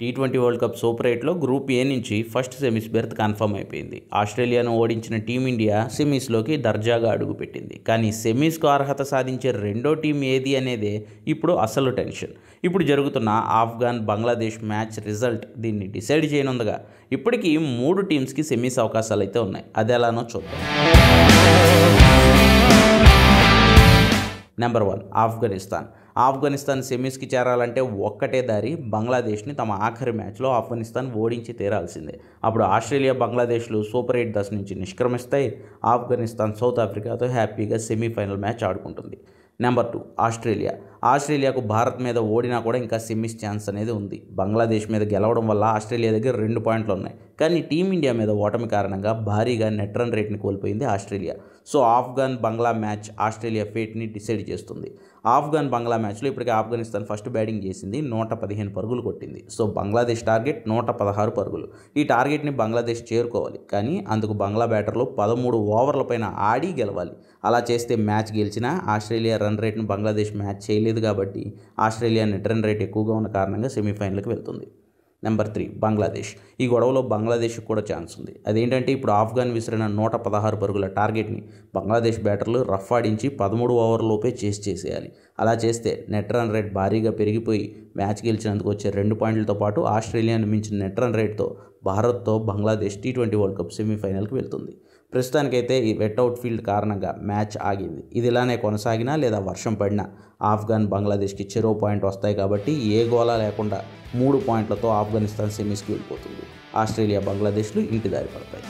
T20 world cup super 8లో group A నుంచి first semis berth confirm అయిపోయింది. ఆస్ట్రేలియాను ఓడించిన టీమిండియా సెమీస్లోకి దర్జాగా అడుగుపెట్టింది. కానీ సెమీస్కు అర్హత సాధించే రెండో టీం ఏది అనేదే ఇప్పుడు అసలు టెన్షన్. ఇప్పుడు జరుగుతున్న ఆఫ్ఘన్ బంగ్లాదేశ్ మ్యాచ్ రిజల్ట్ దీన్ని డిసైడ్ చేయనుందగా. ఇప్పటికీ 3 టీమ్స్కి సెమీస్ అవకాశాలు అయితే ఉన్నాయి. అది ఎలానో చూద్దాం. నెంబర్ 1 ఆఫ్ఘనిస్తాన్ సెమీస్కి చేరాలంటే ఒక్కటే దారి, బంగ్లాదేశ్ని తమ ఆఖరి మ్యాచ్లో ఆఫ్ఘనిస్తాన్ ఓడించి తీరాల్సిందే. అప్పుడు ఆస్ట్రేలియా బంగ్లాదేశ్లు సూపర్ 8 దశ నుంచి నిష్క్రమిస్తాయి. ఆఫ్ఘనిస్తాన్ సౌత్ ఆఫ్రికాతో హ్యాపీగా సెమీఫైనల్ మ్యాచ్ ఆడుకుంటుంది. నెంబర్ 2 ఆస్ట్రేలియాకు భారత్ మీద ఓడినా కూడా ఇంకా సెమీస్ ఛాన్స్ అనేది ఉంది. బంగ్లాదేశ్ మీద గెలవడం వల్ల ఆస్ట్రేలియా దగ్గర 2 పాయింట్లు ఉన్నాయి. కానీ టీమిండియా మీద ఓటమి కారణంగా భారీగా నెట్ రన్ రేట్ని కోల్పోయింది ఆస్ట్రేలియా. సో ఆఫ్ఘన్ బంగ్లా మ్యాచ్ ఆస్ట్రేలియా ఫేట్ని డిసైడ్ చేస్తుంది. ఆఫ్ఘన్ బంగ్లా మ్యాచ్లో ఇప్పటికే ఆఫ్ఘనిస్తాన్ ఫస్ట్ బ్యాటింగ్ చేసింది, 115 పరుగులు కొట్టింది. సో బంగ్లాదేశ్ టార్గెట్ 116 పరుగులు. ఈ టార్గెట్ని బంగ్లాదేశ్ చేరుకోవాలి. కానీ అందుకు బంగ్లా బ్యాటర్లు 13 ఓవర్ల పైన ఆడి గెలవాలి. అలా చేస్తే మ్యాచ్ గెలిచినా ఆస్ట్రేలియా రన్ రేట్ను బంగ్లాదేశ్ మ్యాచ్ చేయలేదు కాబట్టి ఆస్ట్రేలియా నెట్ రన్ రేట్ ఎక్కువగా ఉన్న కారణంగా సెమీఫైనల్కి వెళ్తుంది. నెంబర్ 3 బంగ్లాదేశ్. ఈ గొడవలో బంగ్లాదేశ్కి కూడా ఛాన్స్ ఉంది. అదేంటంటే ఇప్పుడు ఆఫ్ఘన్ విసిరిన 116 పరుగుల టార్గెట్ని బంగ్లాదేశ్ బ్యాటర్లు రఫ్ ఆడించి 13 ఓవర్లలోపే చేసేయాలి. అలా చేస్తే నెట్ రన్ రేట్ భారీగా పెరిగిపోయి మ్యాచ్ గెలిచినందుకు వచ్చే 2 పాయింట్లతో పాటు ఆస్ట్రేలియాను మించిన నెట్ రన్ రేట్తో భారత్తో బంగ్లాదేశ్ టీ20 వరల్డ్ కప్ సెమీఫైనల్కి వెళ్తుంది. ప్రస్తుతానికైతే ఈ వెట్ అవుట్ ఫీల్డ్ కారణంగా మ్యాచ్ ఆగింది. ఇది ఇలానే కొనసాగినా లేదా వర్షం పడినా ఆఫ్ఘన్ బంగ్లాదేశ్కి చెరో పాయింట్ వస్తాయి కాబట్టి ఏ గోలా లేకుండా 3 పాయింట్లతో ఆఫ్ఘనిస్తాన్ సెమీస్కి వెళ్ళిపోతుంది. ఆస్ట్రేలియా బంగ్లాదేశ్లు ఇంటి దారి పడతాయి.